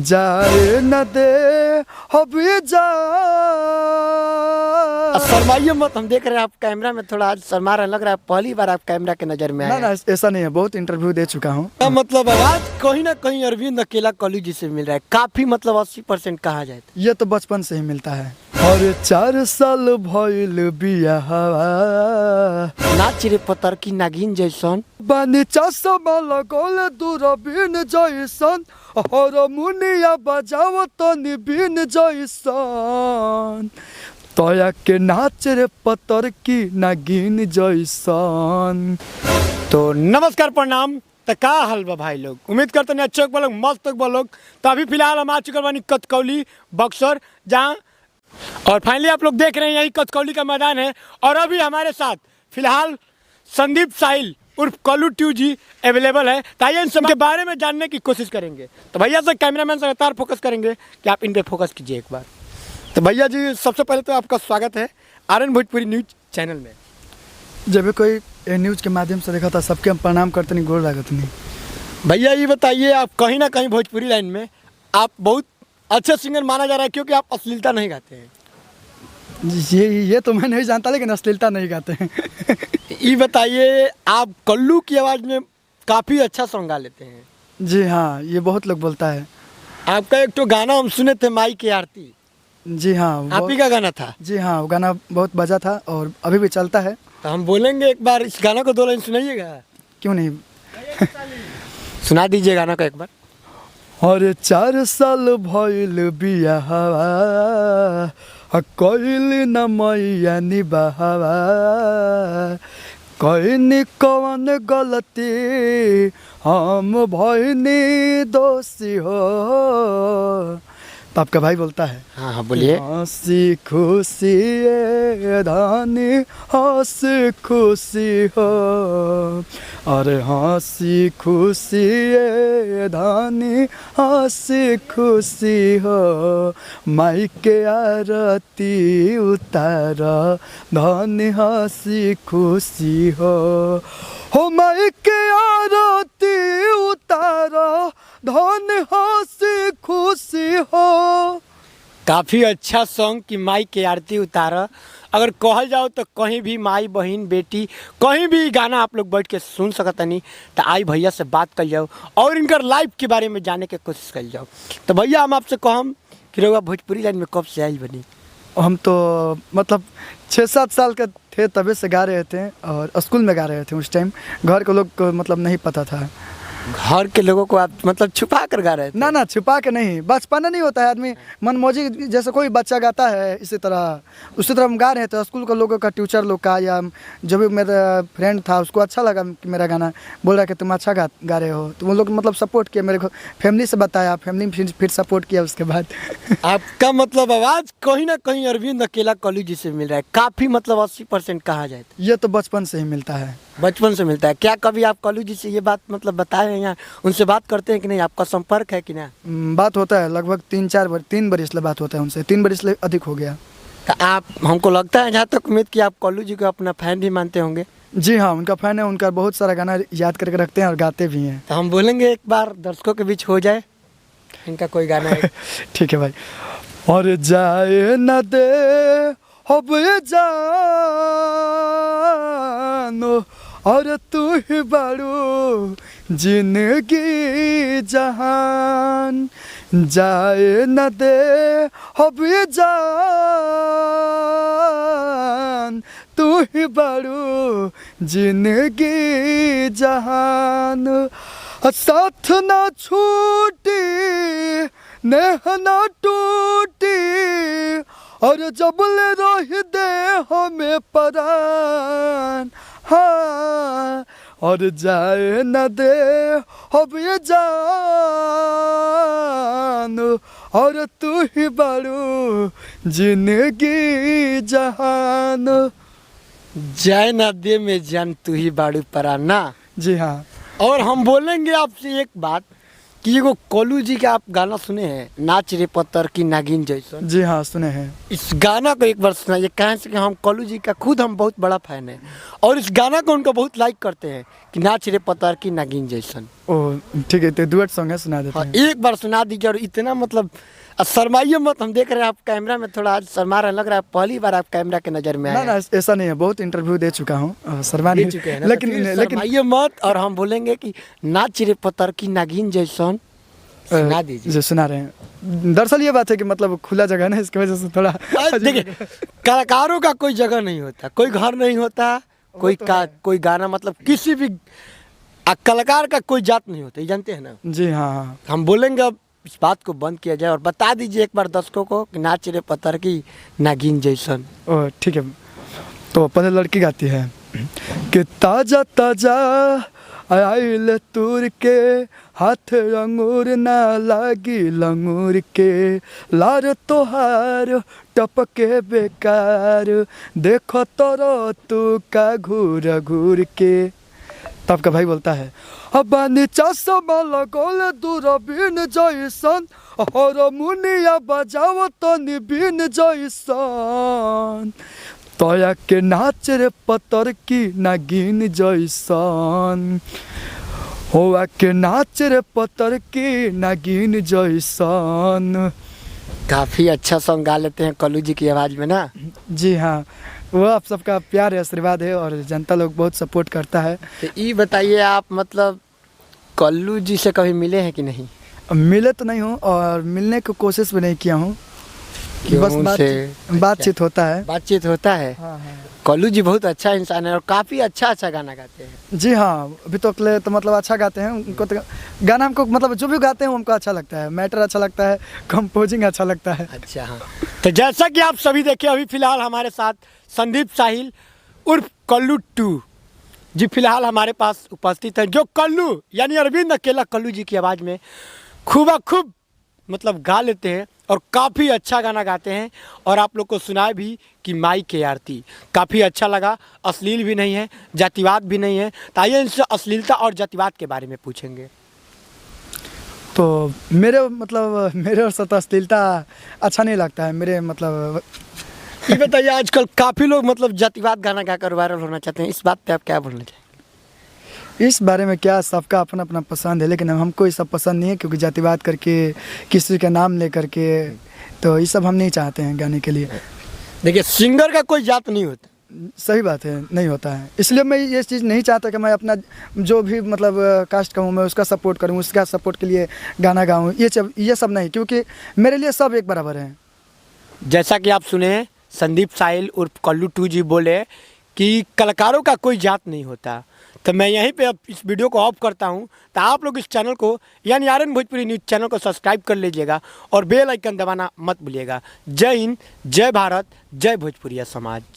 जाए न दे अभी जा। शर्माइए मत, हम देख रहे हैं आप कैमरा में थोड़ा आज शर्मा रहे, लग रहा है पहली बार आप कैमरा के नजर में आए। ना ऐसा नहीं है, बहुत इंटरव्यू दे चुका हूँ। मतलब आवाज कहीं ना कहीं अरविंद अकेला कॉलेज जी से मिल रहा है, काफी मतलब 80% कहा जाए तो। ये तो बचपन से ही मिलता है। और 4 साल भइल बियाह नाच रे पतर की नागिन जैसन बानी चश्मा लगौले दूरबीन जैसन और मुनिया बजाव तनी बीन जैसन तोया के नाच रे पतर की नागिन जैसन। तो नमस्कार प्रणाम। तो का हाल बा भाई लोग, उम्मीद करते हैं अच्छे लोग मस्त लोग। तो अभी फिलहाल हम आ चुके बानी कतकौली बक्सर, जहाँ और फाइनली आप लोग देख रहे हैं यही कतकौली का मैदान है। और अभी हमारे साथ फिलहाल संदीप साहिल उर्फ कल्लू ट्यू जी अवेलेबल है। तो आइए इन सब के बारे में जानने की कोशिश करेंगे। तो भैया से कैमरामैन से लगातार फोकस करेंगे कि आप इन पे फोकस कीजिए एक बार। तो भैया जी सबसे पहले तो आपका स्वागत है आरएन भोजपुरी न्यूज चैनल में। जब भी कोई न्यूज के माध्यम से देखा था सबके हम प्रणाम करते नहीं, गोर लागत नहीं। भैया ये बताइए, आप कहीं ना कहीं भोजपुरी लाइन में आप बहुत अच्छे सिंगर माना जा रहा है, क्योंकि आप अश्लीलता नहीं गाते हैं। ये तो मैं नहीं जानता, लेकिन अश्लीलता नहीं गाते हैं। ये बताइए, आप कल्लू की आवाज़ में काफ़ी अच्छा सॉन्ग गा लेते हैं। जी हाँ, ये बहुत लोग बोलता है। आपका एक तो गाना हम सुने थे, माई की आरती। जी हाँ, आप ही का गाना था। जी हाँ, वो गाना बहुत बजा था और अभी भी चलता है। तो हम बोलेंगे एक बार इस गाना को 2 लाइन सुनाइएगा। क्यों नहीं, सुना दीजिए गाना को एक बार। और 4 साल भइल बियाह कइल न मैया निबाहवा कइनी कौन गलती हम भइनी दोषी हो। तो आपका भाई बोलता है। हाँ हाँ बोलिए। हंसी खुशी धानी हंसी खुशी हो, अरे हंसी खुशी धानी हंसी खुशी हो, माई के आरती उतार धानी हंसी खुशी हो माई के आरती उतार धन हंसी खुशी हो। काफ़ी अच्छा सॉन्ग कि माई के आरती उतारा। अगर कहल जाओ तो कहीं भी माई बहन बेटी कहीं भी गाना आप लोग बैठ के सुन सकता नहीं। तो आई भैया से बात कर जाओ और इनकर लाइफ के बारे में जानने की कोशिश कर जाओ। तो भैया हम आपसे कहम कि रउआ भोजपुरी लाइन में कब से आई बनी? हम तो मतलब 6-7 साल के थे, तभी से गा रहे थे और स्कूल में गा रहे थे। उस टाइम घर के लोग को मतलब नहीं पता था। घर के लोगों को आप मतलब छुपा कर गा रहे थे? ना छुपा के नहीं, बचपना नहीं होता है, आदमी मनमौजी जैसे कोई बच्चा गाता है उसी तरह हम गा रहे थे। स्कूल के लोगों का, टीचर लोग का, या जो भी मेरा फ्रेंड था उसको अच्छा लगा कि मेरा गाना, बोल रहा कि तुम अच्छा गा रहे हो। तो वो लोग मतलब सपोर्ट किया मेरे को, फैमिली से बताया, फैमिली फिर सपोर्ट किया उसके बाद। आपका मतलब आवाज़ कहीं ना कहीं अरविंद अकेला कॉलेज जी से मिल रहा है, काफ़ी मतलब 80% कहा जाए तो। ये तो बचपन से ही मिलता है। बचपन से मिलता है। क्या कभी आप कॉलेज जी से ये बात मतलब बताए हैं या उनसे बात करते हैं कि नहीं? आपका संपर्क है कि ना? बात होता है, लगभग 3 बरिस बात होता है उनसे, 3 बरिस अधिक हो गया। तो आप, हमको लगता है जहाँ तक उम्मीद कि आप कल्लू जी को अपना फैन भी मानते होंगे। जी हाँ, उनका फैन है, उनका बहुत सारा गाना याद करके रखते हैं और गाते भी हैं। तो हम बोलेंगे एक बार दर्शकों के बीच हो जाए इनका कोई गाना है। ठीक है भाई। और जाए न दे अब जानो और तू ही बड़ू जिंदगी जहान, जाए न दे अब जान तू ही बड़ू जिंदगी जहान, साथ न छूटी नेह न टूटी और जबल रह दे हमें परान। हाँ, और जाए न दे अब ये जान और तू ही बड़ू जिंदगी जहान। जाए ना दे में जान तू ही बाड़ू पराना। जी हाँ। और हम बोलेंगे आपसे एक बात कि एगो कल्लू जी का आप गाना सुने हैं, नाच रे पत्थर की नागिन जैसन। जी हाँ, सुने हैं। इस गाना को एक बार सुनाइए, कहाँ से कि हम कल्लू जी का खुद हम बहुत बड़ा फैन है और इस गाना को उनको बहुत लाइक करते हैं कि नाच रे पत्थर की नागिन जैसन। ओ ठीक है, तो डुएट सॉन्ग है, सुना देते हाँ, हैं। एक बार सुना दीजिए। और इतना मतलब शर्माइए मत, हम देख रहे हैं आप कैमरा में थोड़ा आज शर्मा रहे, लग रहा है पहली बार आप कैमरा के नज़र में ना आए ना, ऐसा नहीं है, बहुत इंटरव्यू दे चुका हूँ, शर्मा दे नहीं, चुके हैं ना, लेकिन तो फिर लेकिन शर्माइए मत और हम बोलेंगे कि नाच रे पत्थर की नागिन जैसन सुना दीजिए। जो सुना रहे हैं, दरअसल ये बात है कि मतलब खुला जगह है ना, इसकी वजह से थोड़ा देखिए, कलाकारों का कोई जगह नहीं होता, कोई घर नहीं होता, कोई गाना मतलब किसी भी कलाकार का कोई जात नहीं होता, ये जानते हैं ना। जी हाँ हाँ। हम बोलेंगे अब इस बात को बंद किया जाए और बता दीजिए एक बार दर्शकों को कि नाच रे पत्थर की नागिन जैसन। ओ ठीक है, तो पहले लड़की गाती है कि ताजा ताजा आइल तूर के हाथ अंगूर ना लागी लंगूर के लार तोहार टपके बेकार देखो तोरो तू का घूर घूर के। तब का भाई बोलता है अब नीचा समल गोल दूरबीन जैसन और मुनिया बजाव तो निबीन जैसन तोया के नाच रे पत्थर की नागिन जैसन होआ के नाच रे पत्थर की नागिन जैसन। काफ़ी अच्छा सॉन्ग गा लेते हैं कल्लू जी की आवाज़ में ना। जी हाँ, वो आप सबका प्यार है, आशीर्वाद है और जनता लोग बहुत सपोर्ट करता है। तो ये बताइए आप मतलब कल्लू जी से कभी मिले हैं कि नहीं? मिले तो नहीं हूँ और मिलने की कोशिश भी नहीं किया हूँ, बस बातचीत होता है। बातचीत होता है। हाँ हाँ। कल्लू जी बहुत अच्छा इंसान है और काफ़ी अच्छा गाना गाते हैं। जी हाँ, अभी तो अगले तो मतलब अच्छा गाते हैं, उनको तो गाना हमको मतलब जो भी गाते हैं हमको अच्छा लगता है, मैटर अच्छा लगता है, कंपोजिंग अच्छा लगता है। अच्छा हाँ, तो जैसा कि आप सभी देखे अभी फिलहाल हमारे साथ संदीप साहिल उर्फ कल्लू 2 जी फिलहाल हमारे पास उपस्थित हैं, जो कल्लू यानी अरविंद अकेला कल्लू जी की आवाज़ में खूब मतलब गा लेते हैं और काफ़ी अच्छा गाना गाते हैं और आप लोग को सुनाए भी कि माई के आरती। काफ़ी अच्छा लगा, अश्लील भी नहीं है, जातिवाद भी नहीं है। तो आइए इनसे अश्लीलता और जातिवाद के बारे में पूछेंगे। तो मेरे और साथ अश्लीलता अच्छा नहीं लगता है, मेरे मतलब। ये बताइए, आजकल काफ़ी लोग मतलब जातिवाद गाना गाकर वायरल होना चाहते हैं, इस बात पे आप क्या बोलना चाहेंगे? इस बारे में क्या, सबका अपना अपना पसंद है, लेकिन हमको ये सब पसंद नहीं है, क्योंकि जातिवाद करके किसी का नाम ले करके तो ये सब हम नहीं चाहते हैं गाने के लिए। देखिए, सिंगर का कोई जात नहीं होता। सही बात है, नहीं होता है, इसलिए मैं ये चीज़ नहीं चाहता कि मैं अपना जो भी मतलब कास्ट का हूँ मैं उसका सपोर्ट करूँ, उसका सपोर्ट के लिए गाना गाऊँ, ये सब नहीं, क्योंकि मेरे लिए सब एक बराबर हैं। जैसा कि आप सुने हैं, संदीप साहिल उर्फ कल्लू 2 जी बोले कि कलाकारों का कोई जात नहीं होता। तो मैं यहीं पे अब इस वीडियो को ऑफ करता हूं। तो आप लोग इस चैनल को यानी आर्यन भोजपुरी न्यूज़ चैनल को सब्सक्राइब कर लीजिएगा और बेल आइकन दबाना मत भूलिएगा। जय हिंद, जय भारत, जय भोजपुरिया समाज।